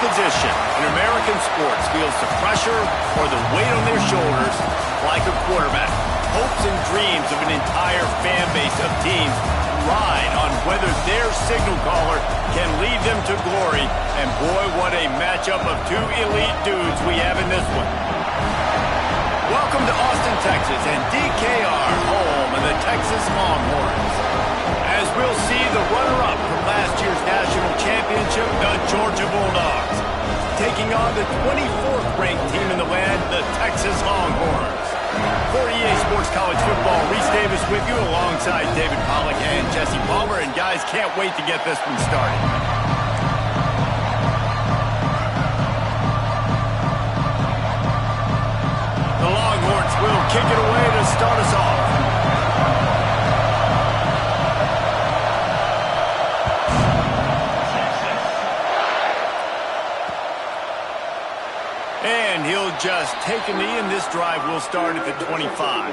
position in American sports feels the pressure or the weight on their shoulders like a quarterback. Hopes and dreams of an entire fan base of teams ride on whether their signal caller can lead them to glory. And boy, what a matchup of two elite dudes we have in this one. Welcome to Austin, Texas, and DKR, home of the Texas Longhorns. As we'll see the runner-up from last year's national championship, the Georgia Bulldogs, taking on the 24th ranked team in the land, the Texas Longhorns. For EA Sports College Football, Reese Davis with you alongside David Pollack and Jesse Palmer. And guys, can't wait to get this one started. The Longhorns will kick it away to start us off. And he'll just take a knee, and this drive will start at the 25.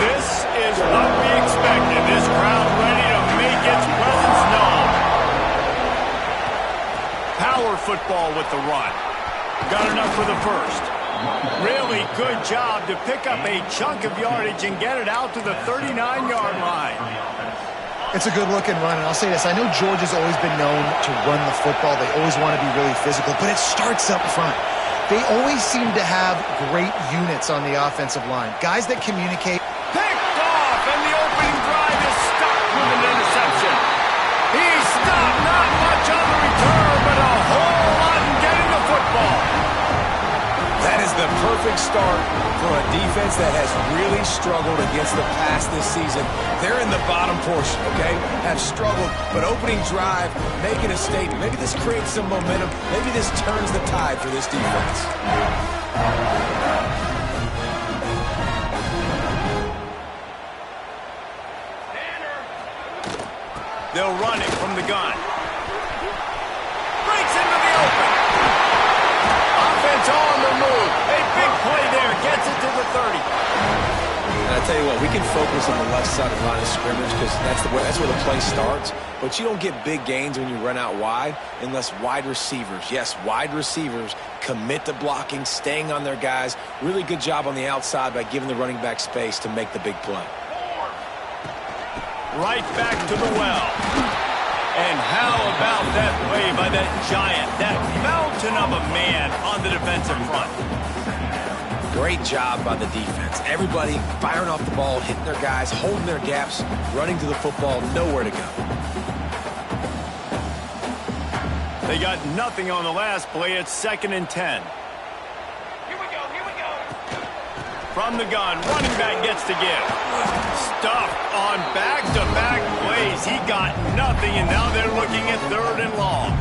This is what we expected. This crowd ready to make its presence known. Power football with the run. Got enough for the first. Really good job to pick up a chunk of yardage and get it out to the 39-yard line. It's a good-looking run, and I'll say this. I know Georgia's always been known to run the football. They always want to be really physical, but it starts up front. They always seem to have great units on the offensive line. Guys that communicate. Picked off, and the opening drive is stopped with an interception. He stopped, not much on the return, but a whole lot in getting the football. That is the perfect start for a defense that has really struggled against the pass this season. They're in the bottom portion, okay? Have struggled, but opening drive, making a statement. Maybe this creates some momentum. Maybe this turns the tide for this defense. They'll run it from the gun. Breaks into the open. Offense on the move. A big play there. Gets it to the 30. And I tell you what, we can focus on the left side of the line of scrimmage because that's where the play starts. But you don't get big gains when you run out wide unless wide receivers, yes, wide receivers, commit to blocking, staying on their guys. Really good job on the outside by giving the running back space to make the big play. Right back to the well. And how about that play by that giant, that mountain of a man on the defensive front? Great job by the defense. Everybody firing off the ball, hitting their guys, holding their gaps, running to the football, nowhere to go. They got nothing on the last play. It's 2nd and 10. Here we go. From the gun, running back gets to give. Stuffed on back-to-back plays. He got nothing, and now they're looking at 3rd and long.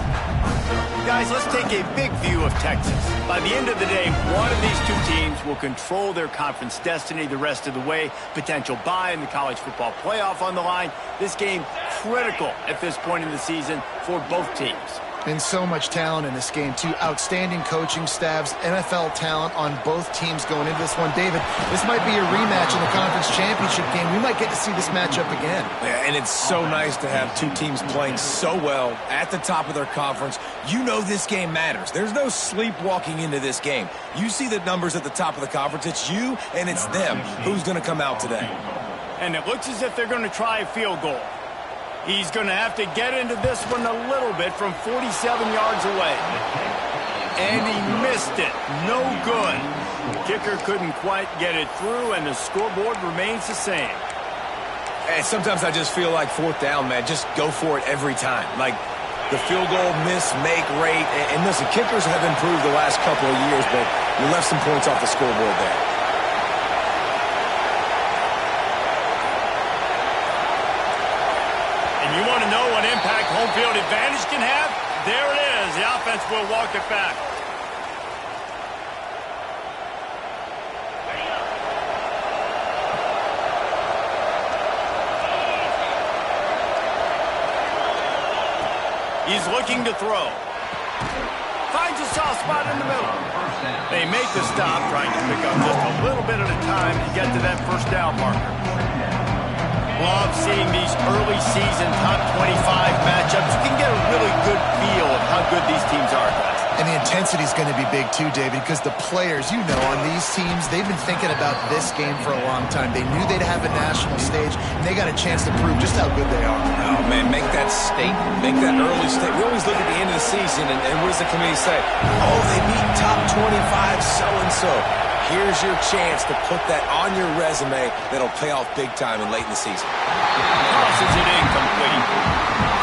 Guys, let's take a big view of Texas. By the end of the day, one of these two teams will control their conference destiny the rest of the way. Potential bye in the college football playoff on the line. This game critical at this point in the season for both teams. And so much talent in this game, too. Outstanding coaching staffs, NFL talent on both teams going into this one. David, this might be a rematch in the conference championship game. We might get to see this matchup again. Yeah, and it's so nice to have two teams playing so well at the top of their conference. You know this game matters. There's no sleepwalking into this game. You see the numbers at the top of the conference. It's you and it's them who's going to come out today. And it looks as if they're going to try a field goal. He's going to have to get into this one a little bit from 47 yards away. And he missed it. No good. Kicker couldn't quite get it through, and the scoreboard remains the same. And sometimes I just feel like 4th down, man. Just go for it every time. Like the field goal miss-make rate. And listen, kickers have improved the last couple of years, but you left some points off the scoreboard there. You want to know what impact home field advantage can have? There it is. The offense will walk it back. He's looking to throw. Finds a soft spot in the middle. They make the stop, trying to pick up just a little bit at a time to get to that first down marker. Love seeing these early season top 25 matchups. You can get a really good feel of how good these teams are, guys. And the intensity is going to be big too, David, because the players, you know, on these teams, they've been thinking about this game for a long time. They knew they'd have a national stage, and they got a chance to prove just how good they are. Oh, man, make that statement. Make that early statement. We always look at the end of the season, and what does the committee say? Oh, they beat top 25 so-and-so. Here's your chance to put that on your resume that'll pay off big time and late in the season. Crosses it incomplete.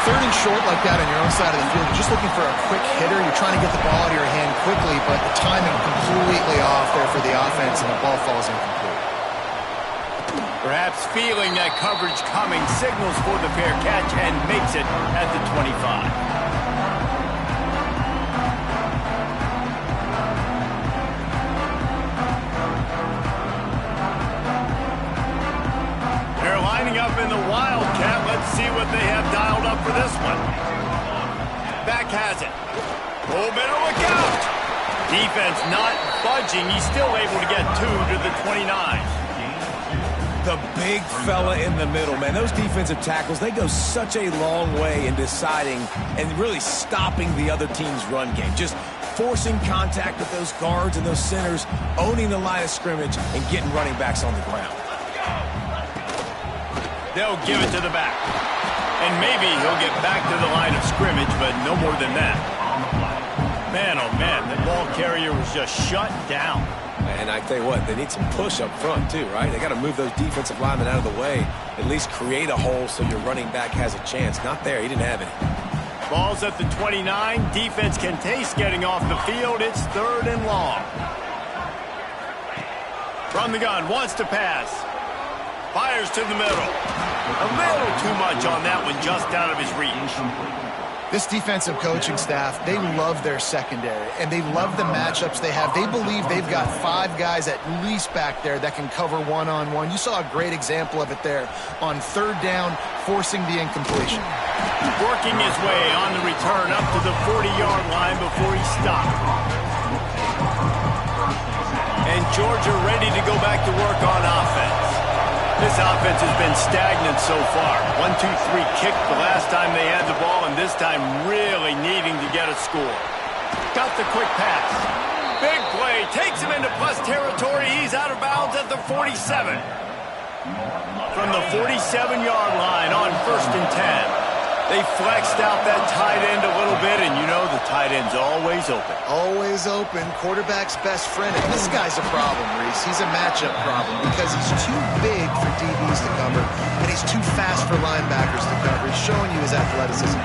Third and short like that on your own side of the field, you're just looking for a quick hitter. You're trying to get the ball out of your hand quickly, but the timing completely off there for the offense, and the ball falls incomplete. Perhaps feeling that coverage coming, signals for the fair catch and makes it at the 25. They're lining up in the Wildcat. Let's see what they have dialed up for this one. Back has it. Oh, better look out. Defense not budging. He's still able to get 2 to the 29. The big fella in the middle, man. Those defensive tackles, they go such a long way in deciding and really stopping the other team's run game. Just forcing contact with those guards and those centers, owning the line of scrimmage, and getting running backs on the ground. They'll give it to the back. And maybe he'll get back to the line of scrimmage, but no more than that. Man, oh man, the ball carrier was just shut down. And I tell you what, they need some push up front too, right? They got to move those defensive linemen out of the way, at least create a hole so your running back has a chance. Not there, he didn't have any. Ball's at the 29. Defense can taste getting off the field. It's 3rd and long. From the gun, wants to pass. Fires to the middle. A little too much on that one, just out of his reach. This defensive coaching staff, they love their secondary, and they love the matchups they have. They believe they've got 5 guys at least back there that can cover one-on-one. You saw a great example of it there on 3rd down, forcing the incompletion. Working his way on the return up to the 40-yard line before he stopped. And Georgia ready to go back to work on offense. This offense has been stagnant so far. 1-2-3 kick the last time they had the ball, and this time really needing to get a score. Got the quick pass. Big play. Takes him into plus territory. He's out of bounds at the 47. From the 47-yard line on 1st and 10. They flexed out that tight end a little bit, and you know the tight end's always open. Always open. Quarterback's best friend. And this guy's a problem, Reese. He's a matchup problem because he's too big for DBs to cover, and he's too fast for linebackers to cover. He's showing you his athleticism.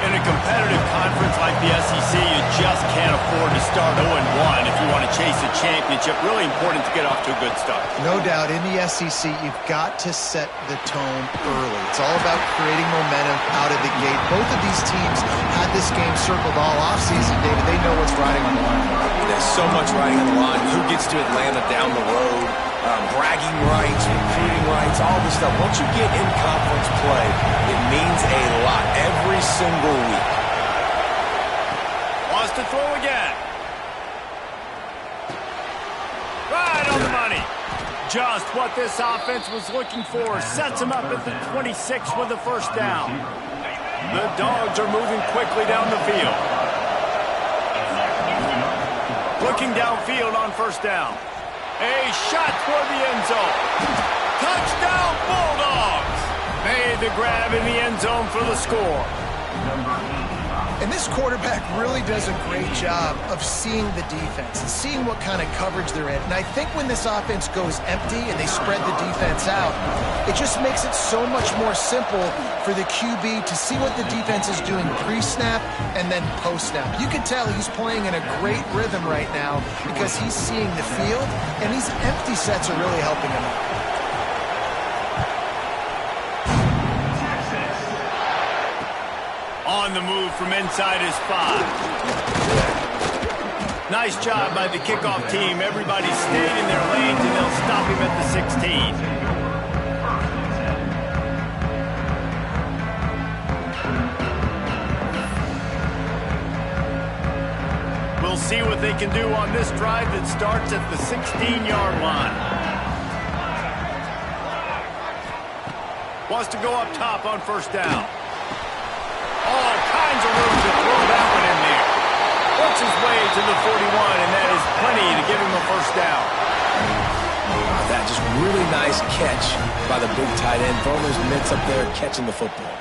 In a competitive conference like the SEC, you just can't afford to start 0-1 if you want to chase a championship. Really important to get off to a good start. No doubt, in the SEC, you've got to set the tone early. It's all about creating momentum out of the gate. Both of these teams had this game circled all offseason, David. They know what's riding on the line. There's so much riding on the line. Who gets to Atlanta down the road? Bragging rights, recruiting rights, all this stuff. Once you get in conference play, it means a lot every single week. Wants to throw again. Right on the money. Just what this offense was looking for. Sets him up at the 26 with the 1st down. The Dogs are moving quickly down the field. Looking downfield on 1st down. A shot toward the end zone. Touchdown, Bulldogs! Made the grab in the end zone for the score. And this quarterback really does a great job of seeing the defense and seeing what kind of coverage they're in. And I think when this offense goes empty and they spread the defense out, it just makes it so much more simple for the QB to see what the defense is doing pre-snap and then post-snap. You can tell he's playing in a great rhythm right now because he's seeing the field, and these empty sets are really helping him out. On the move from inside his 5. Nice job by the kickoff team. Everybody stayed in their lanes, and they'll stop him at the 16. We'll see what they can do on this drive that starts at the 16-yard line. Wants to go up top on first down. All kinds of room to throw that one in there. Works his way to the 41, and that is plenty to give him a first down. That just really nice catch by the big tight end. Throwing those mitts up there, catching the football.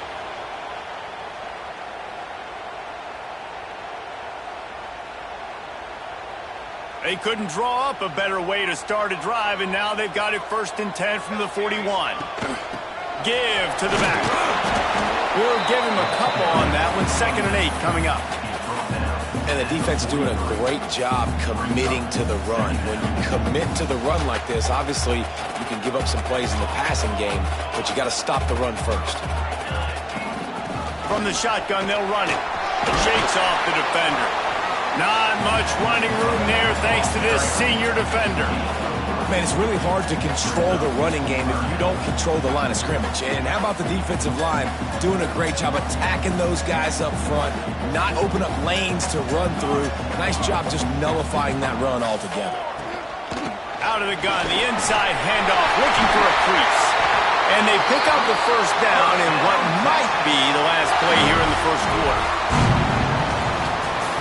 They couldn't draw up a better way to start a drive, and now they've got it 1st and 10 from the 41. Give to the back. We'll give him a couple on that one. 2nd and 8 coming up. And the defense is doing a great job committing to the run. When you commit to the run like this, obviously you can give up some plays in the passing game, but you got to stop the run first. From the shotgun, they'll run it. Shakes off the defender. Not much running room there thanks to this senior defender. Man, it's really hard to control the running game if you don't control the line of scrimmage. And how about the defensive line doing a great job attacking those guys up front, not open up lanes to run through. Nice job just nullifying that run altogether. Out of the gun, the inside handoff, looking for a crease. And they pick up the first down in what might be the last play here in the first quarter.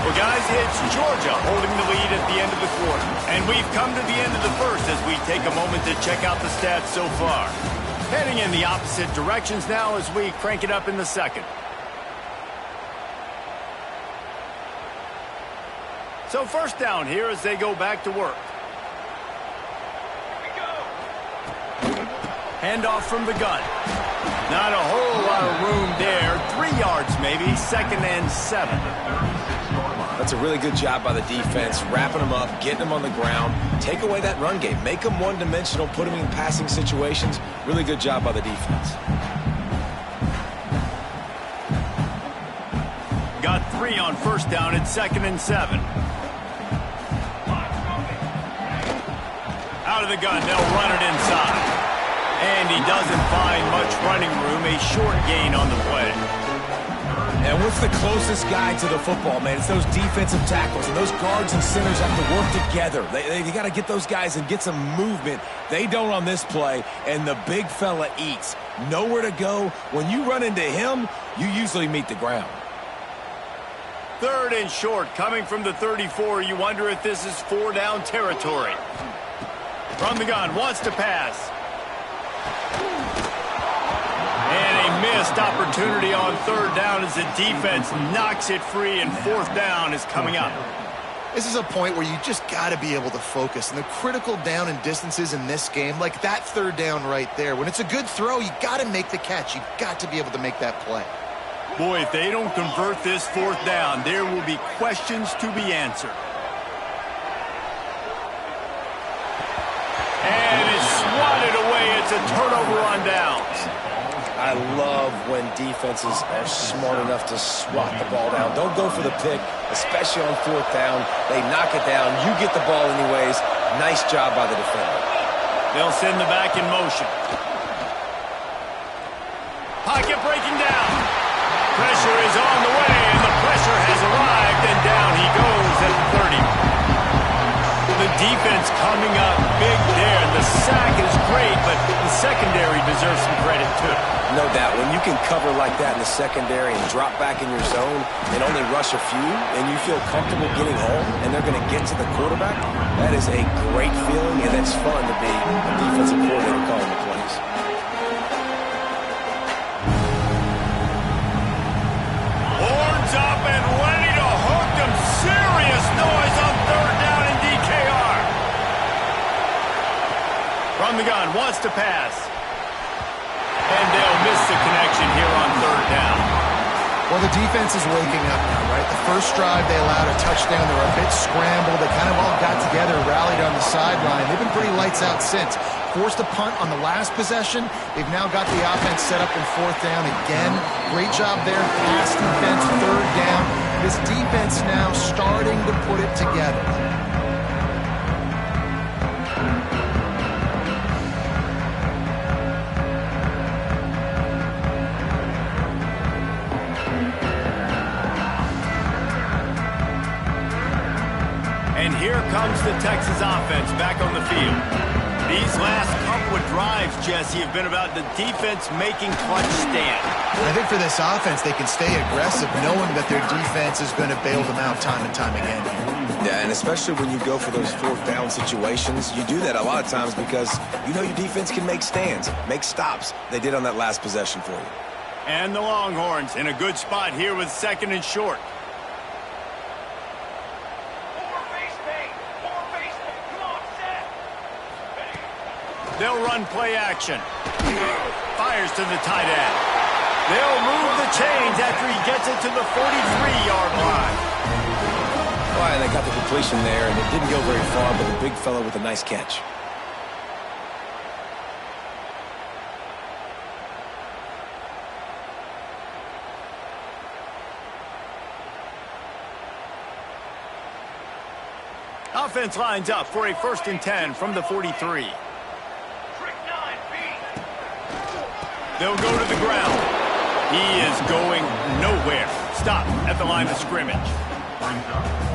Well, guys, it's Georgia holding the lead at the end of the quarter. And we've come to the end of the first as we take a moment to check out the stats so far. Heading in the opposite directions now as we crank it up in the second. So first down here as they go back to work. Handoff from the gun. Not a whole lot of room there. 3 yards maybe. 2nd and 7. That's a really good job by the defense, wrapping them up, getting them on the ground. Take away that run game. Make them one-dimensional, put them in passing situations. Really good job by the defense. Got 3 on first down at 2nd and 7. Out of the gun, they'll run it inside. And he doesn't find much running room. A short gain on the play. And what's the closest guy to the football, man? It's those defensive tackles, and those guards and centers have to work together. They got to get those guys and get some movement. They don't on this play, and the big fella eats. Nowhere to go. When you run into him, you usually meet the ground. 3rd and short, coming from the 34. You wonder if this is 4-down territory. From the gun, wants to pass. And a missed opportunity on 3rd down as the defense knocks it free, and 4th down is coming up. This is a point where you just got to be able to focus. And the critical down and distances in this game, like that 3rd down right there, when it's a good throw, you got to make the catch. You've got to be able to make that play. Boy, if they don't convert this 4th down, there will be questions to be answered. And it's swatted away. It's a turnover on downs. I love when defenses are smart enough to swat the ball down. Don't go for the pick, especially on 4th down. They knock it down. You get the ball anyways. Nice job by the defender. They'll send the back in motion. Pocket breaking down. Pressure is on the way, and the pressure has arrived, and down he goes at the 30. The defense coming up big there. The sack is great, but the secondary deserves some credit too. No doubt. When you can cover like that in the secondary and drop back in your zone and only rush a few, and you feel comfortable getting home, and they're going to get to the quarterback, that is a great feeling, and it's fun to be a defensive coordinator calling the plays. Horns up and ready to hook them. Serious noise on 3rd down in DKR. From the gun, wants to pass. And they'll miss the connection here on 3rd down. Well, the defense is waking up now, right? The first drive, they allowed a touchdown. They were a bit scrambled. They kind of all got together, rallied on the sideline. They've been pretty lights out since. Forced a punt on the last possession. They've now got the offense set up in 4th down again. Great job there. Pass defense, 3rd down. This defense now starting to put it together. comes the Texas offense back on the field. These last couple of drives, Jesse, have been about the defense making clutch stand. I think for this offense, they can stay aggressive knowing that their defense is going to bail them out time and time again here. Yeah, and especially when you go for those fourth down situations, you do that a lot of times because you know your defense can make stands, make stops. They did on that last possession for you. And the Longhorns in a good spot here with 2nd and short. They'll run play action. Fires to the tight end. They'll move the chains after he gets it to the 43-yard line. Well, and they got the completion there, and it didn't go very far, but the big fella with a nice catch. Offense lines up for a 1st and 10 from the 43. They'll go to the ground. He is going nowhere. Stop at the line of scrimmage.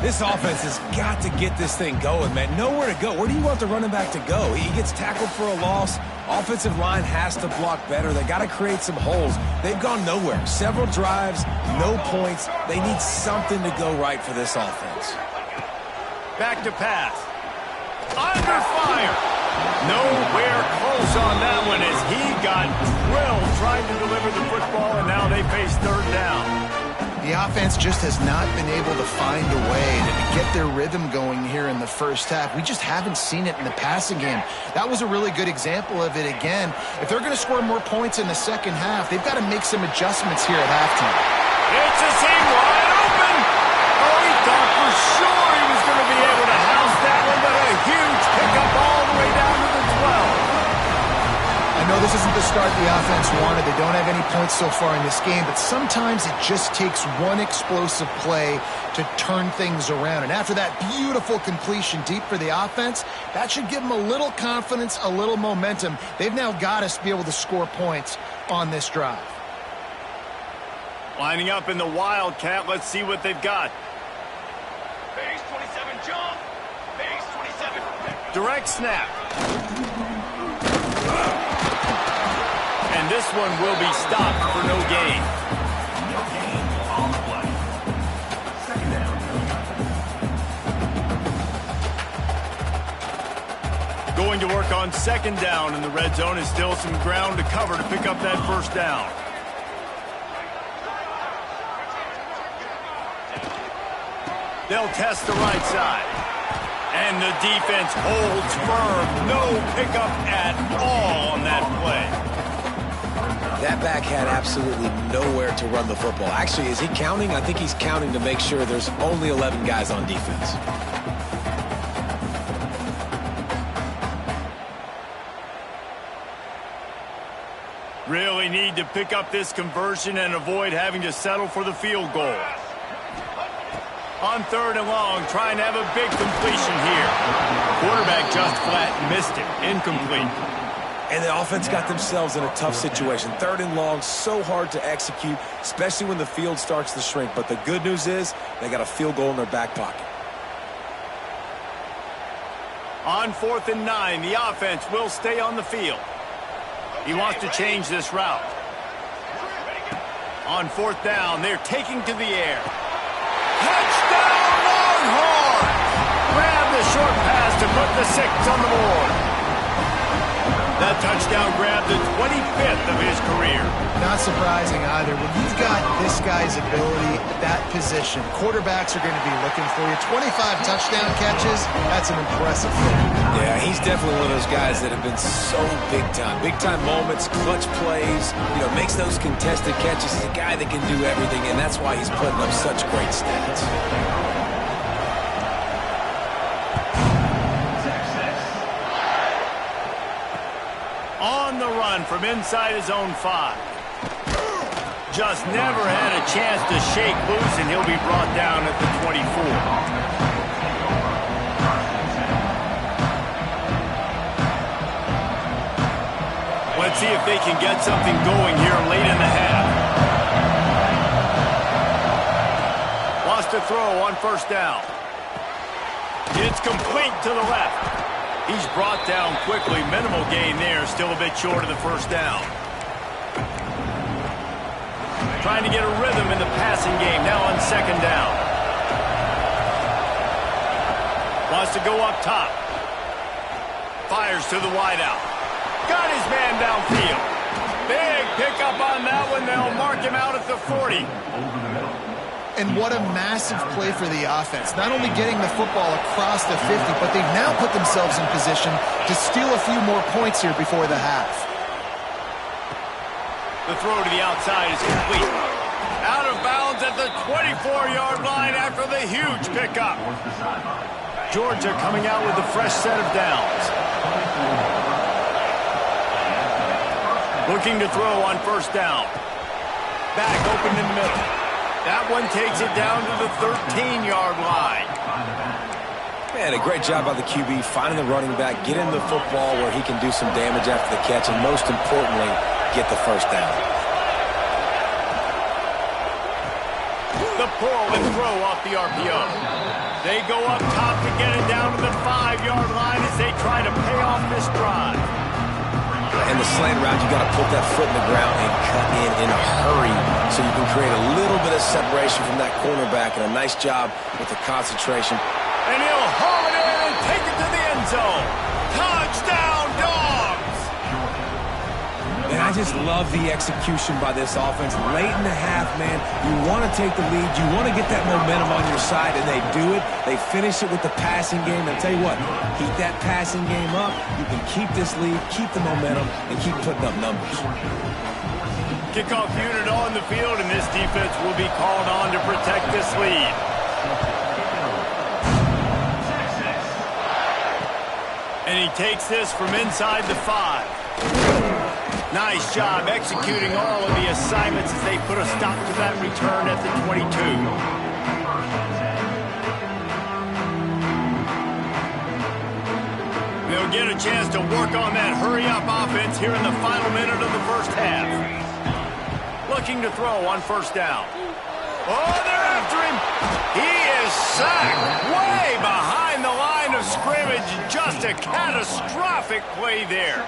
This offense has got to get this thing going, man. Nowhere to go. Where do you want the running back to go? He gets tackled for a loss. Offensive line has to block better. They got to create some holes. They've gone nowhere. Several drives, no points. They need something to go right for this offense. Back to pass. Under fire. Nowhere close on that one as he got drilled trying to deliver the football, and now they face 3rd down. The offense just has not been able to find a way to get their rhythm going here in the first half. We just haven't seen it in the passing game. That was a really good example of it again. If they're going to score more points in the second half, they've got to make some adjustments here at halftime. It's a seam wide open. Oh, he thought for sure he was going to be able to house that one, but a huge pickup all the way down to the 12. I know this isn't the start the offense wanted. They don't have any points so far in this game, but sometimes it just takes one explosive play to turn things around. And after that beautiful completion deep for the offense, that should give them a little confidence, a little momentum. They've now got us to be able to score points on this drive. Lining up in the Wildcat, let's see what they've got. Base 27 jump. Base 27. Direct snap. And this one will be stopped for no gain. No gain on the play. 2nd down. Going to work on 2nd down in the red zone is still some ground to cover to pick up that 1st down. They'll test the right side. And the defense holds firm. No pickup at all on that play. That back had absolutely nowhere to run the football. Actually, is he counting? I think he's counting to make sure there's only 11 guys on defense. Really need to pick up this conversion and avoid having to settle for the field goal. On 3rd and long, trying to have a big completion here. Quarterback just flat missed it. Incomplete. And the offense got themselves in a tough situation. 3rd and long, so hard to execute, especially when the field starts to shrink. But the good news is they got a field goal in their back pocket. On 4th and 9, the offense will stay on the field. He wants to change this route. On 4th down, they're taking to the air. Touchdown, Longhorns! Grab the short pass to put the 6 on the board. That touchdown grabbed the 25th of his career. Not surprising either. When you've got this guy's ability at that position, quarterbacks are going to be looking for you. 25 touchdown catches, that's an impressive thing. Yeah, he's definitely one of those guys that have been so big time. Big time moments, clutch plays, makes those contested catches. He's a guy that can do everything, and that's why he's putting up such great stats. On the run from inside his own 5. Just never had a chance to shake loose, and he'll be brought down at the 24. Let's see if they can get something going here late in the half. Lost a throw on 1st down. It's complete to the left. He's brought down quickly. Minimal gain there. Still a bit short of the first down. Trying to get a rhythm in the passing game. Now on second down. Wants to go up top. Fires to the wideout. Got his man downfield. Big pickup on that one. They'll mark him out at the 40. And what a massive play for the offense. Not only getting the football across the 50, but they've now put themselves in position to steal a few more points here before the half. The throw to the outside is complete. Out of bounds at the 24-yard line after the huge pickup. Georgia coming out with a fresh set of downs. Looking to throw on first down. Back open in the middle. That one takes it down to the 13-yard line. Man, a great job by the QB finding the running back, getting the football where he can do some damage after the catch, and most importantly, get the first down. The pull and throw off the RPO. They go up top to get it down to the 5-yard line as they try to pay off this drive. And the slant route, you got to put that foot in the ground and cut in a hurry so you can create a little bit of separation from that cornerback, and a nice job with the concentration. And he'll haul it in and take it to the end zone. Touchdown, Dogs! Man, I just love the execution by this offense. Late in the half, man, you want to take the lead. You want to get that momentum on your side, and they do it. They finish it with the passing game. And I tell you what, keep that passing game up. You can keep this lead, keep the momentum, and keep putting up numbers. Kickoff unit on the field, and this defense will be called on to protect this lead. And he takes this from inside the 5. Nice job executing all of the assignments as they put a stop to that return at the 22. They'll get a chance to work on that hurry-up offense here in the final minute of the first half. Looking to throw on first down. Oh, they're after him. He is sacked way behind the line of scrimmage. Just a catastrophic play there.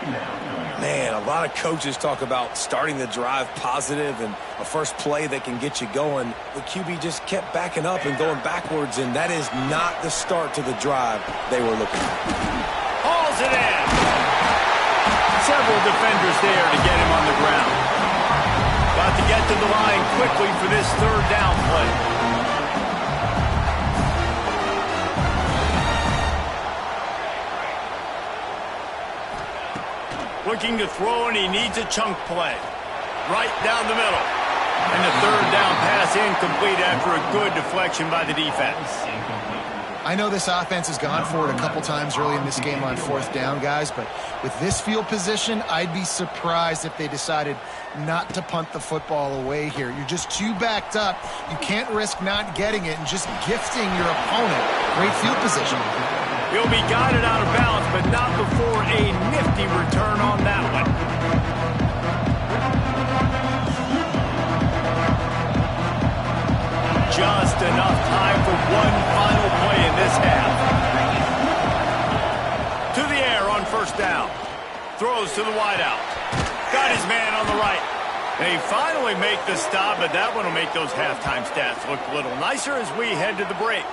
Man, a lot of coaches talk about starting the drive positive and a first play that can get you going. The QB just kept backing up and going backwards, and that is not the start to the drive they were looking for. Hauls it in. Several defenders there to get him on the ground. Got to get to the line quickly for this third down play. Looking to throw, and he needs a chunk play. Right down the middle. And the third down pass incomplete after a good deflection by the defense. I know this offense has gone for it a couple times early in this game on fourth down, guys, but with this field position, I'd be surprised if they decided not to punt the football away here. You're just too backed up. You can't risk not getting it and just gifting your opponent great field position. He'll be guided out of bounds, but not before a nifty return on that one. Just enough time for one final play in this half. To the air on first down. Throws to the wideout. Got his man on the right. They finally make the stop, but that one will make those halftime stats look a little nicer as we head to the break.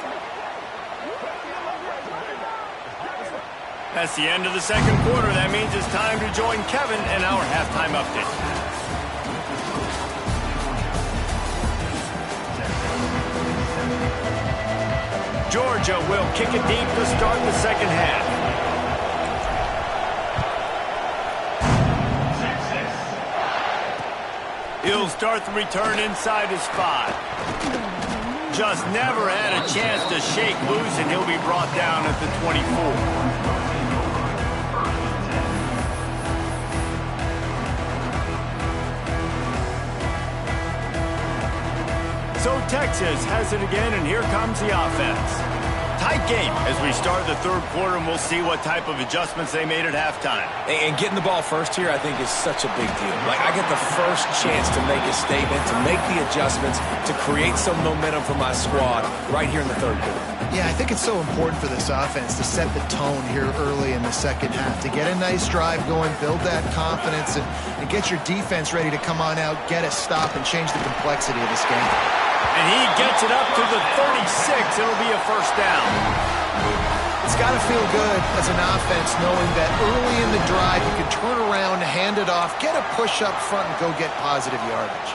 That's the end of the second quarter. That means it's time to join Kevin in our halftime update. Georgia will kick it deep to start the second half. He'll start the return inside his 5. Just never had a chance to shake loose, and he'll be brought down at the 24. So Texas has it again, and here comes the offense. Tight game as we start the third quarter, and we'll see what type of adjustments they made at halftime. And getting the ball first here, I think, is such a big deal. Like, I get the first chance to make a statement, to make the adjustments, to create some momentum for my squad right here in the third quarter. Yeah, I think it's so important for this offense to set the tone here early in the second half, to get a nice drive going, build that confidence, and get your defense ready to come on out, get a stop, and change the complexity of this game. And he gets it up to the 36. It'll be a first down. It's got to feel good as an offense knowing that early in the drive you can turn around, hand it off, get a push up front, and go get positive yardage.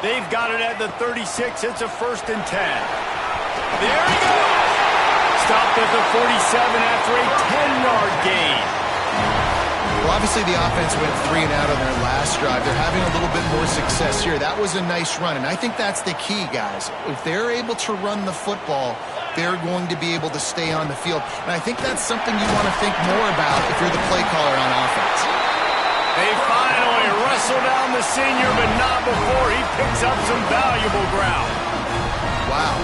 They've got it at the 36. It's a 1st and 10. There he goes. Stopped at the 47 after a 10-yard gain. Well, obviously the offense went 3 and out on their last drive. They're having a little bit more success here. That was a nice run, and I think that's the key, guys. If they're able to run the football, they're going to be able to stay on the field. And I think that's something you want to think more about if you're the play caller on offense. They finally wrestle down the senior, but not before he picks up some valuable ground. Wow.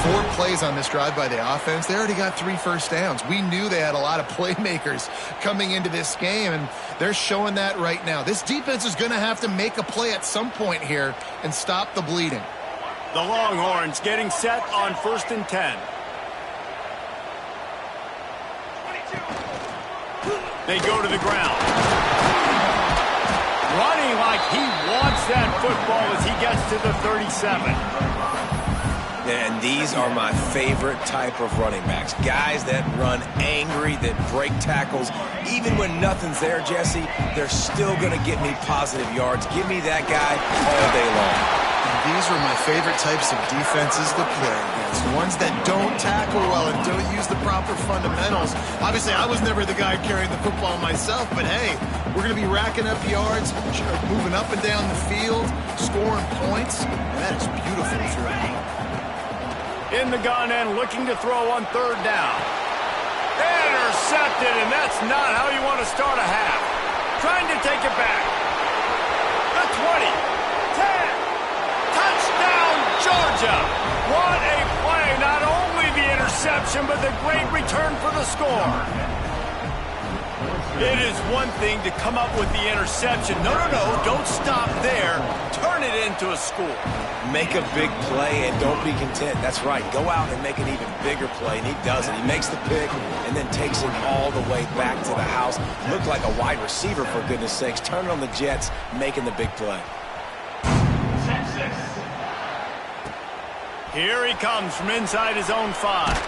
4 plays on this drive by the offense. They already got 3 first downs. We knew they had a lot of playmakers coming into this game, and they're showing that right now. This defense is going to have to make a play at some point here and stop the bleeding. The Longhorns getting set on 1st and 10. They go to the ground. Running like he wants that football as he gets to the 37. And these are my favorite type of running backs. Guys that run angry, that break tackles. Even when nothing's there, Jesse, they're still going to get me positive yards. Give me that guy all day long. And these are my favorite types of defenses to play against. Ones that don't tackle well and don't use the proper fundamentals. Obviously, I was never the guy carrying the football myself, but hey, we're going to be racking up yards, moving up and down the field, scoring points. And that is beautiful through. In the gun and looking to throw on 3rd down. Intercepted, and that's not how you want to start a half. Trying to take it back. The 20. 10. Touchdown, Georgia. What a play. Not only the interception, but the great return for the score. It is one thing to come up with the interception. No, don't stop there. Turn it into a score. Make a big play and don't be content. That's right. Go out and make an even bigger play, and he does it. He makes the pick and then takes it all the way back to the house. Looked like a wide receiver, for goodness sakes. Turning on the Jets, making the big play. Here he comes from inside his own 5.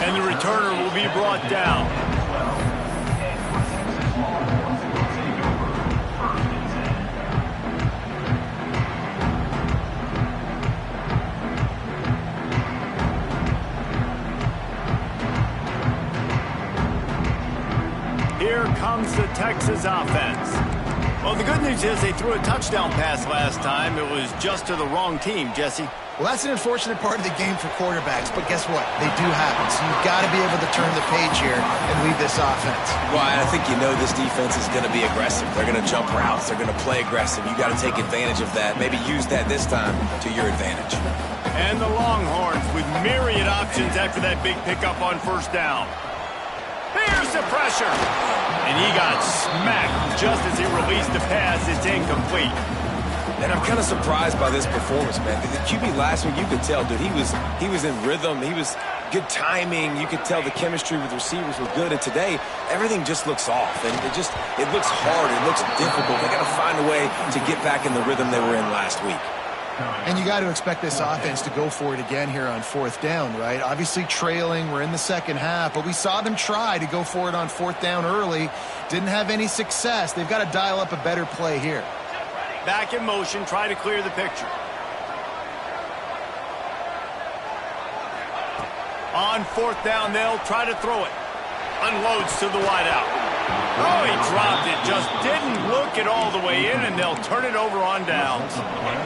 And the returner will be brought down. Here comes the Texas offense. Well, the good news is they threw a touchdown pass last time. It was just to the wrong team, Jesse. Well, that's an unfortunate part of the game for quarterbacks, but guess what? They do happen, so you've got to be able to turn the page here and lead this offense. Well, I think you know this defense is going to be aggressive. They're going to jump routes. They're going to play aggressive. You got to take advantage of that. Maybe use that this time to your advantage. And the Longhorns with myriad options after that big pickup on 1st down. Here's the pressure. And he got smacked just as he released the pass. It's incomplete. And I'm kind of surprised by this performance, man. The QB last week, you could tell, dude, he was in rhythm. He was good timing. You could tell the chemistry with receivers was good. And today, everything just looks off. And it looks hard. It looks difficult. They got to find a way to get back in the rhythm they were in last week. And you got to expect this offense to go for it again here on 4th down, right? Obviously trailing, we're in the second half, but we saw them try to go for it on 4th down early. Didn't have any success. They've got to dial up a better play here. Back in motion, try to clear the picture. On 4th down, they'll try to throw it. Unloads to the wideout. Oh, he dropped it. Just didn't look it all the way in, and they'll turn it over on downs.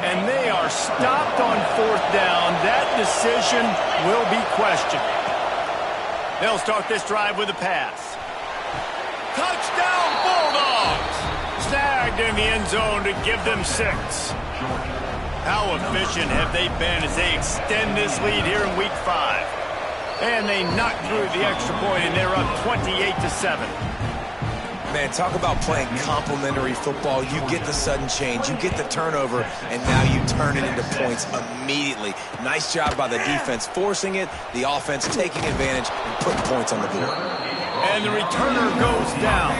And they are stopped on 4th down. That decision will be questioned. They'll start this drive with a pass. Touchdown, Bulldogs! Snagged in the end zone to give them 6. How efficient have they been as they extend this lead here in Week 5? And they knock through the extra point, and they're up 28-7. Man, talk about playing complementary football. You get the sudden change, you get the turnover, and now you turn it into points immediately. Nice job by the defense forcing it, the offense taking advantage and putting points on the board. And the returner goes down.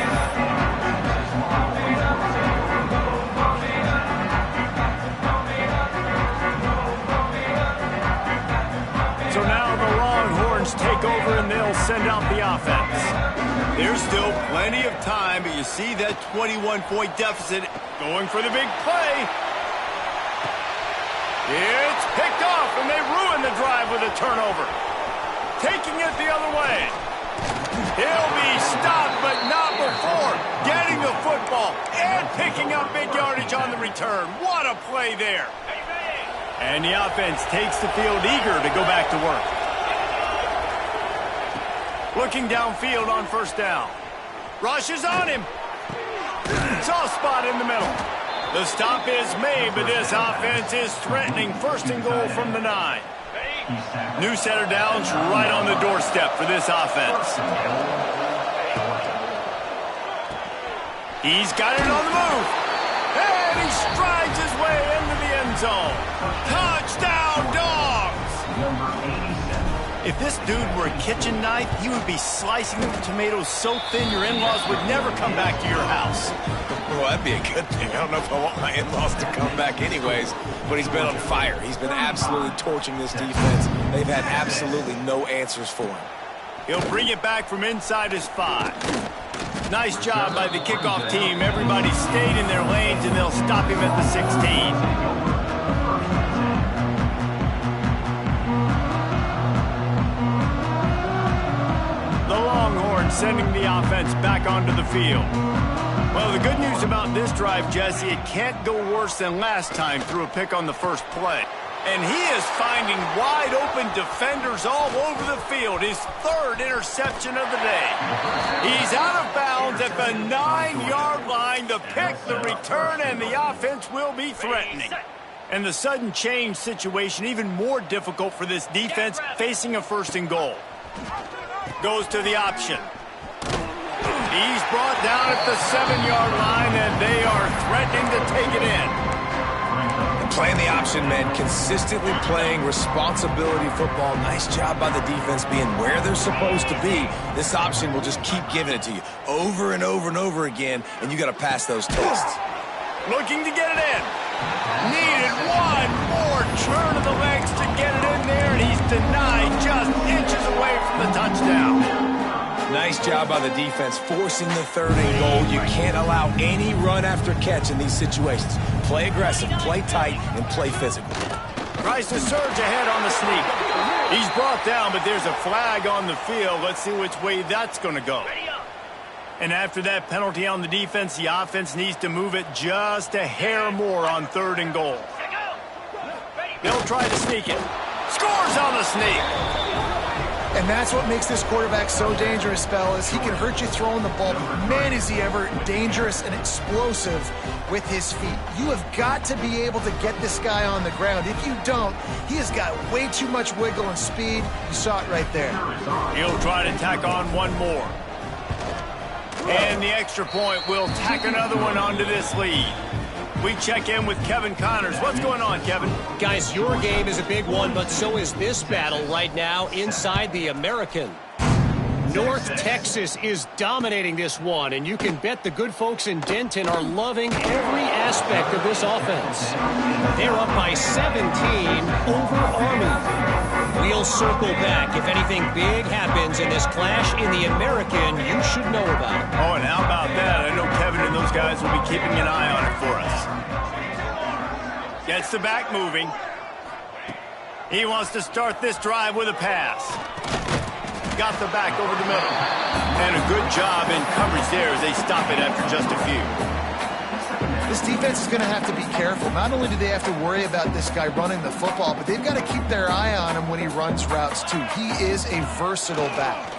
So now the Longhorns take over and they'll send out the offense. There's still plenty of time, but you see that 21-point deficit going for the big play. It's picked off, and they ruin the drive with a turnover. Taking it the other way. He'll be stopped, but not before getting the football and picking up big yardage on the return. What a play there. And the offense takes the field eager to go back to work. Looking downfield on first down. Rushes on him. Soft spot in the middle. The stop is made, but this offense is threatening first and goal from the 9. New set of downs right on the doorstep for this offense. He's got it on the move. And he strides his way into the end zone. Touchdown, Dogs! If this dude were a kitchen knife, he would be slicing the tomatoes so thin your in-laws would never come back to your house. Well, that'd be a good thing. I don't know if I want my in-laws to come back anyways, but he's been on fire. He's been absolutely torching this defense. They've had absolutely no answers for him. He'll bring it back from inside his 5. Nice job by the kickoff team. Everybody stayed in their lanes, and they'll stop him at the 16. Sending the offense back onto the field. Well, the good news about this drive, Jesse, it can't go worse than last time through a pick on the first play. And he is finding wide open defenders all over the field. His 3rd interception of the day. He's out of bounds at the 9-yard line. The pick, the return, and the offense will be threatening. And the sudden change situation even more difficult for this defense facing a first and goal. Goes to the option. He's brought down at the 7-yard line, and they are threatening to take it in. And playing the option, man, consistently playing responsibility football. Nice job by the defense being where they're supposed to be. This option will just keep giving it to you over and over and over again, and you got to pass those tests. Looking to get it in. Needed one more turn of the legs to get it in there, and he's denied just inches away from the touchdown. Nice job by the defense forcing the 3rd and goal. You can't allow any run after catch in these situations. Play aggressive, play tight, and play physical. Tries to surge ahead on the sneak. He's brought down, but there's a flag on the field. Let's see which way that's going to go. And after that penalty on the defense, the offense needs to move it just a hair more on 3rd and goal. They'll try to sneak it. Scores on the sneak. And that's what makes this quarterback so dangerous, fellas. He can hurt you throwing the ball, but man, is he ever dangerous and explosive with his feet. You have got to be able to get this guy on the ground. If you don't, he has got way too much wiggle and speed. You saw it right there. He'll try to tack on one more. And the extra point will tack another one onto this lead. We check in with Kevin Connors. What's going on, Kevin? Guys, your game is a big one, but so is this battle right now inside the American. North Texas is dominating this one, and you can bet the good folks in Denton are loving every aspect of this offense. They're up by 17 over Army. We'll circle back. If anything big happens in this clash in the American, you should know about. Oh, and how about that? I know Kevin and those guys will be keeping an eye on it for us. Gets the back moving. He wants to start this drive with a pass. Got the back over the middle. And a good job in coverage there as they stop it after just a few. This defense is going to have to be careful. Not only do they have to worry about this guy running the football, but they've got to keep their eye on him when he runs routes, too. He is a versatile back.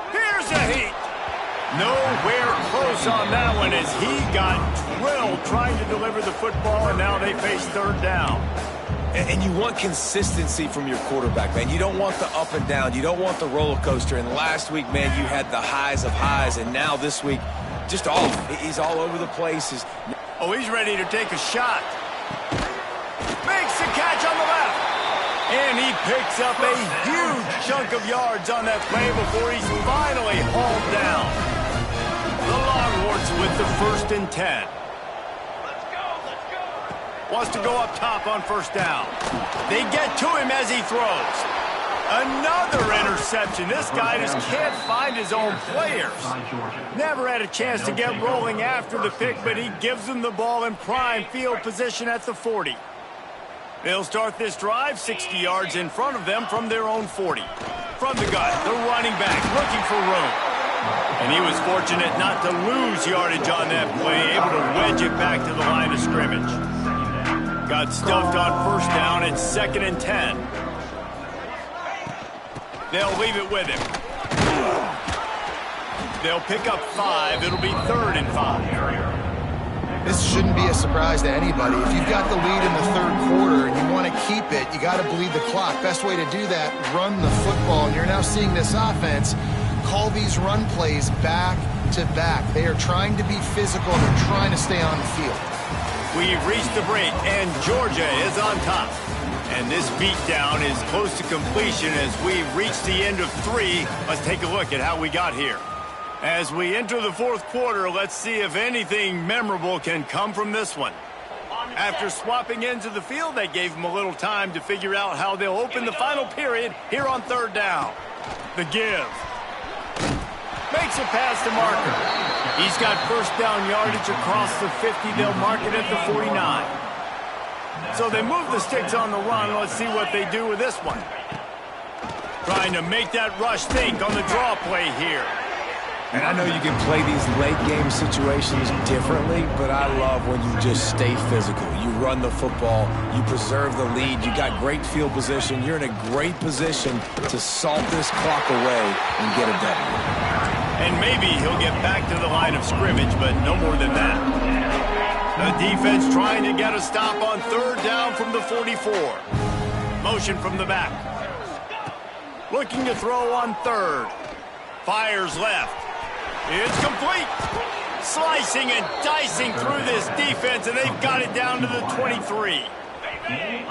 Here's a heat. Nowhere close on that one as he got drilled trying to deliver the football, and now they face 3rd down. And you want consistency from your quarterback, man. You don't want the up and down. You don't want the roller coaster. And last week, man, you had the highs of highs. And now this week, just off. He's all over the place. He's ready to take a shot. Makes the catch on the left. And he picks up a huge chunk of yards on that play before he's finally hauled down. The Longhorns with the 1st and 10. Wants to go up top on 1st down. They get to him as he throws. Another interception. This guy just can't find his own players. Never had a chance to get rolling after the pick, but he gives them the ball in prime field position at the 40. They'll start this drive 60 yards in front of them from their own 40. From the gun, the running back looking for room. And he was fortunate not to lose yardage on that play, able to wedge it back to the line of scrimmage. Got stuffed on 1st down. It's 2nd and 10. They'll leave it with him. They'll pick up 5. It'll be 3rd and 5. This shouldn't be a surprise to anybody. If you've got the lead in the 3rd quarter and you want to keep it, you got to bleed the clock. Best way to do that, run the football. And you're now seeing this offense call these run plays back to back. They are trying to be physical and they're trying to stay on the field. We've reached the break, and Georgia is on top. And this beatdown is close to completion as we reach the end of 3. Let's take a look at how we got here. As we enter the 4th quarter, let's see if anything memorable can come from this one. After swapping ends of the field, they gave them a little time to figure out how they'll open the final period here on 3rd down. The give. Makes a pass to Marker. He's got 1st down yardage across the 50. They'll mark it at the 49. So they move the sticks on the run. Let's see what they do with this one. Trying to make that rush think on the draw play here. And I know you can play these late game situations differently, but I love when you just stay physical. You run the football, you preserve the lead, you got great field position, you're in a great position to salt this clock away and get a W. And maybe he'll get back to the line of scrimmage, but no more than that. The defense trying to get a stop on 3rd down from the 44. Motion from the back. Looking to throw on 3rd. Fires left. It's complete. Slicing and dicing through this defense, and they've got it down to the 23.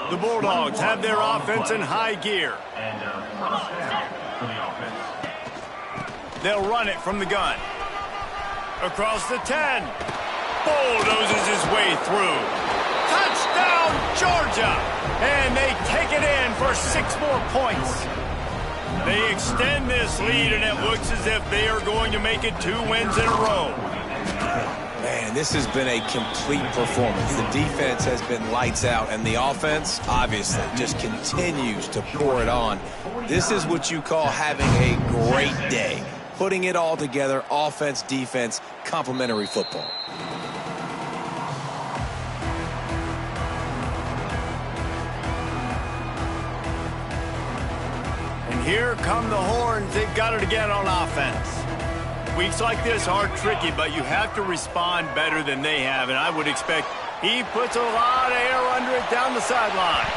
The Bulldogs have their offense in high gear. They'll run it from the gun. Across the 10. Bulldozes his way through. Touchdown, Georgia! And they take it in for 6 more points. They extend this lead, and it looks as if they are going to make it 2 wins in a row. Man, this has been a complete performance. The defense has been lights out, and the offense, obviously, just continues to pour it on. This is what you call having a great day. Putting it all together, offense, defense, complementary football. Here come the horns. They've got it again on offense. Weeks like this are tricky, but you have to respond better than they have, and I would expect he puts a lot of air under it down the sideline.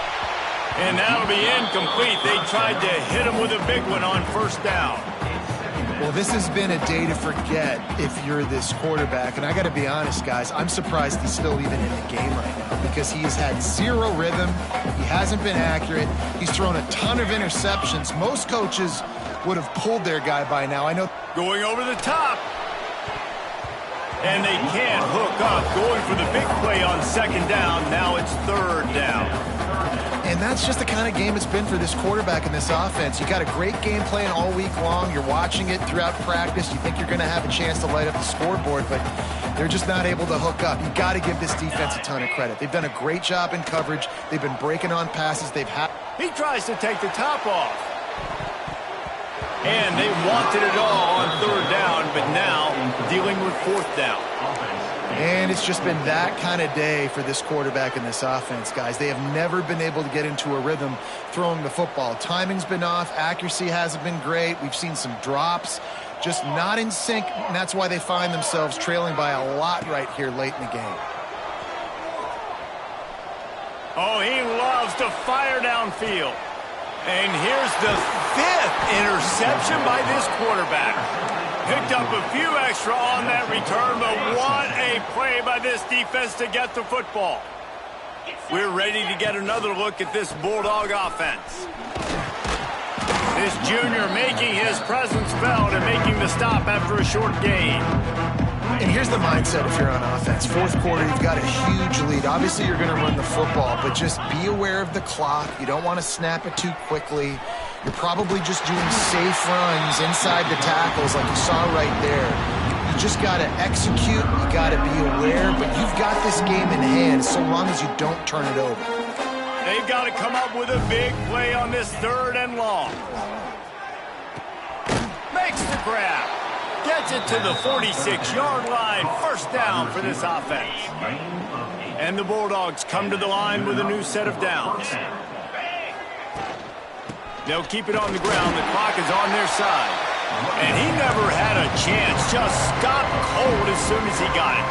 And that'll be incomplete. They tried to hit him with a big one on 1st down. Well, this has been a day to forget if you're this quarterback. And I got to be honest, guys, I'm surprised he's still even in the game right now because he has had 0 rhythm. He hasn't been accurate. He's thrown a ton of interceptions. Most coaches would have pulled their guy by now. I know. Going over the top. And they can't hook up. Going for the big play on 2nd down. Now it's 3rd down. And that's just the kind of game it's been for this quarterback and this offense. You got a great game plan all week long. You're watching it throughout practice. You think you're going to have a chance to light up the scoreboard, but they're just not able to hook up. You got to give this defense a ton of credit. They've done a great job in coverage. They've been breaking on passes. He tries to take the top off. And they wanted it all on 3rd down, but now dealing with 4th down. And it's just been that kind of day for this quarterback and this offense, guys. They have never been able to get into a rhythm throwing the football. Timing's been off. Accuracy hasn't been great. We've seen some drops, just not in sync, and that's why they find themselves trailing by a lot right here late in the game. Oh, he loves to fire downfield. And here's the 5th interception by this quarterback. Picked up a few extra on that return, but what a play by this defense to get the football. We're ready to get another look at this Bulldog offense. This junior making his presence felt and making the stop after a short gain. And here's the mindset if you're on offense. Fourth quarter, you've got a huge lead. Obviously, you're going to run the football, but just be aware of the clock. You don't want to snap it too quickly. You're probably just doing safe runs inside the tackles like you saw right there. You just got to execute. You got to be aware, but you've got this game in hand so long as you don't turn it over. They've got to come up with a big play on this 3rd and long. Makes the grab. Gets it to the 46-yard line. First down for this offense. And the Bulldogs come to the line with a new set of downs. They'll keep it on the ground. The clock is on their side. And he never had a chance. Just stopped cold as soon as he got it.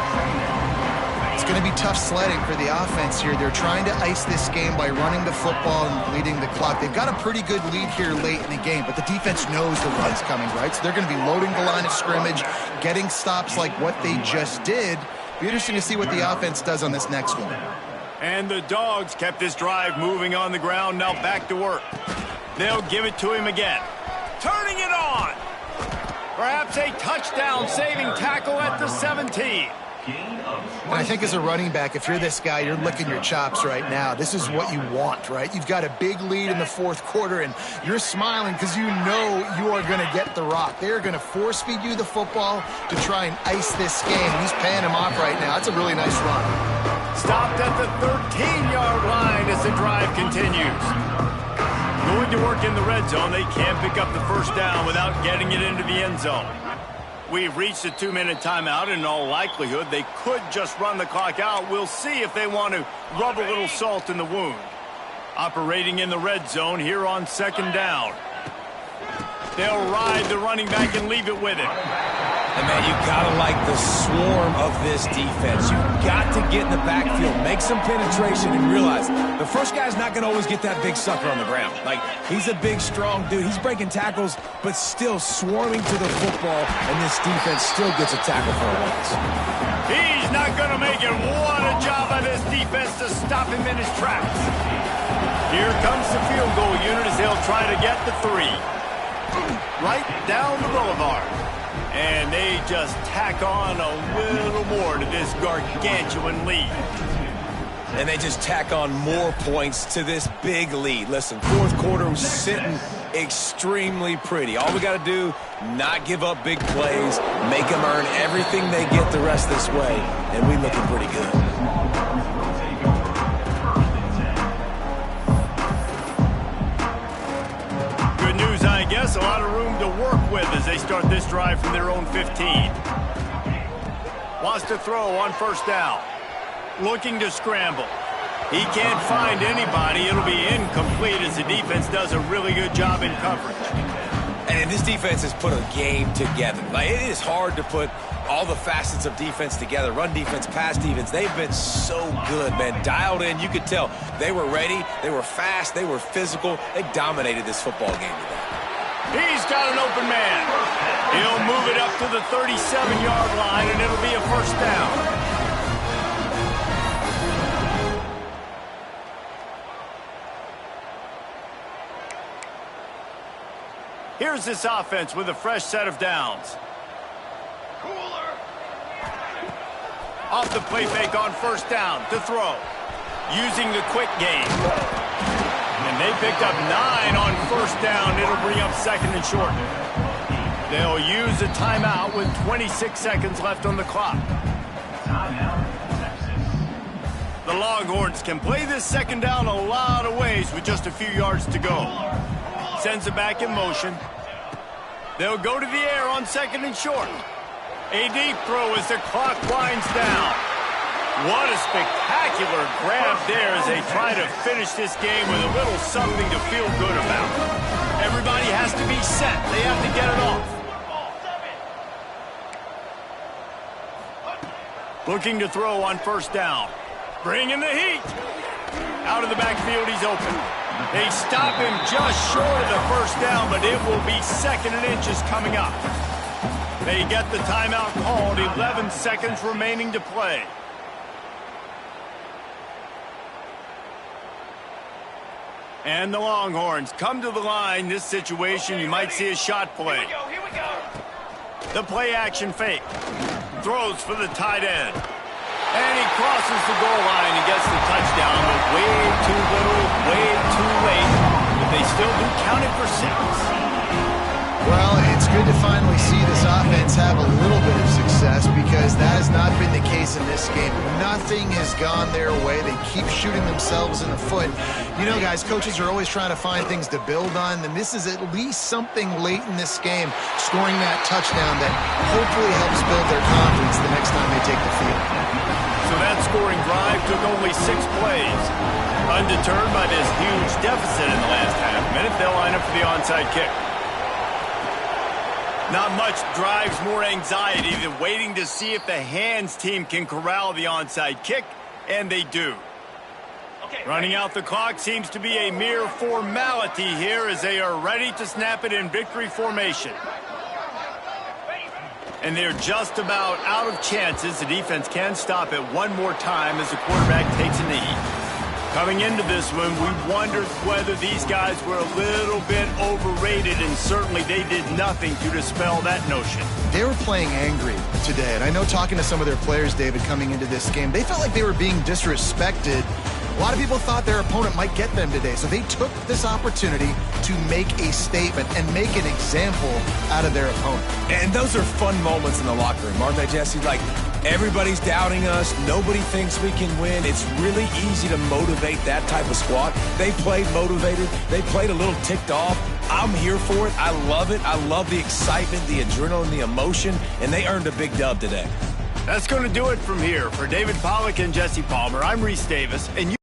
It's going to be tough sledding for the offense here. They're trying to ice this game by running the football and bleeding the clock. They've got a pretty good lead here late in the game, but the defense knows the run's coming, right? So they're going to be loading the line of scrimmage, getting stops like what they just did. Be interesting to see what the offense does on this next one. And the Dogs kept this drive moving on the ground. Now back to work. They'll give it to him again. Turning it on. Perhaps a touchdown-saving tackle at the 17. And I think as a running back, if you're this guy, you're licking your chops right now. This is what you want, right? You've got a big lead in the fourth quarter, and you're smiling because you know you are going to get the rock. They're going to force-feed you the football to try and ice this game. He's paying him off right now. That's a really nice run. Stopped at the 13-yard line as the drive continues. Going to work in the red zone. They can't pick up the first down without getting it into the end zone. We've reached a 2-minute timeout, and in all likelihood, they could just run the clock out. We'll see if they want to rub a little salt in the wound. Operating in the red zone here on 2nd down. They'll ride the running back and leave it with him. And, man, you got to like the swarm of this defense. You got to get in the backfield, make some penetration, and realize the first guy's not going to always get that big sucker on the ground. Like, he's a big, strong dude. He's breaking tackles, but still swarming to the football, and this defense still gets a tackle for a loss. He's not going to make it. What a job by this defense to stop him in his tracks. Here comes the field goal unit as they'll try to get the 3. Right down the boulevard. And they just tack on a little more to this gargantuan lead. And they just tack on more points to this big lead. Listen, fourth quarter was sitting extremely pretty. All we got to do, not give up big plays, make them earn everything they get the rest this way, and we looking pretty good. Good news, I guess. A lot of room to work with as they start this drive from their own 15. Wants to throw on first down. Looking to scramble. He can't find anybody. It'll be incomplete as the defense does a really good job in coverage. And this defense has put a game together. Like, it is hard to put all the facets of defense together. Run defense, pass defense. They've been so good, man. Dialed in. You could tell they were ready. They were fast. They were physical. They dominated this football game today. He's got an open man. He'll move it up to the 37-yard line, and it'll be a first down. Here's this offense with a fresh set of downs. Cooler. Off the play fake on first down to throw. Using the quick game. And they picked up 9 on first down. It'll bring up second and short. They'll use a timeout with 26 seconds left on the clock. The Longhorns can play this second down a lot of ways with just a few yards to go. Sends it back in motion. They'll go to the air on second and short. A deep throw as the clock winds down. What a spectacular grab there as they try to finish this game with a little something to feel good about. Everybody has to be set. They have to get it off. Looking to throw on first down. Bringing the heat. Out of the backfield, he's open. They stop him just short of the first down, but it will be 2nd and inches coming up. They get the timeout called, 11 seconds remaining to play. And the Longhorns come to the line. This situation, you might see a shot play. Here we go. The play action fake. Throws for the tight end. And he crosses the goal line and gets the touchdown, but way too little, way too late. But they still do count it for 6. Well, it's good to finally see this offense have a little bit of success because that has not been the case in this game. Nothing has gone their way. They keep shooting themselves in the foot. You know, guys, coaches are always trying to find things to build on, and this is at least something late in this game, scoring that touchdown that hopefully helps build their confidence the next time they take the field. So that scoring drive took only 6 plays. Undeterred by this huge deficit in the last half minute, they'll line up for the onside kick. Not much drives more anxiety than waiting to see if the hands team can corral the onside kick, and they do. Running out the clock seems to be a mere formality here as they are ready to snap it in victory formation. And they're just about out of chances. The defense can stop it one more time as the quarterback takes a knee. Coming into this one, we wondered whether these guys were a little bit overrated, and certainly they did nothing to dispel that notion. They were playing angry today, and I know talking to some of their players, David, coming into this game, they felt like they were being disrespected. A lot of people thought their opponent might get them today, so they took this opportunity to make a statement and make an example out of their opponent. And those are fun moments in the locker room, aren't they, Jesse? Like, everybody's doubting us. Nobody thinks we can win. It's really easy to motivate that type of squad. They played motivated. They played a little ticked off. I'm here for it. I love it. I love the excitement, the adrenaline, the emotion, and they earned a big dub today. That's going to do it from here. For David Pollack and Jesse Palmer, I'm Reese Davis, and you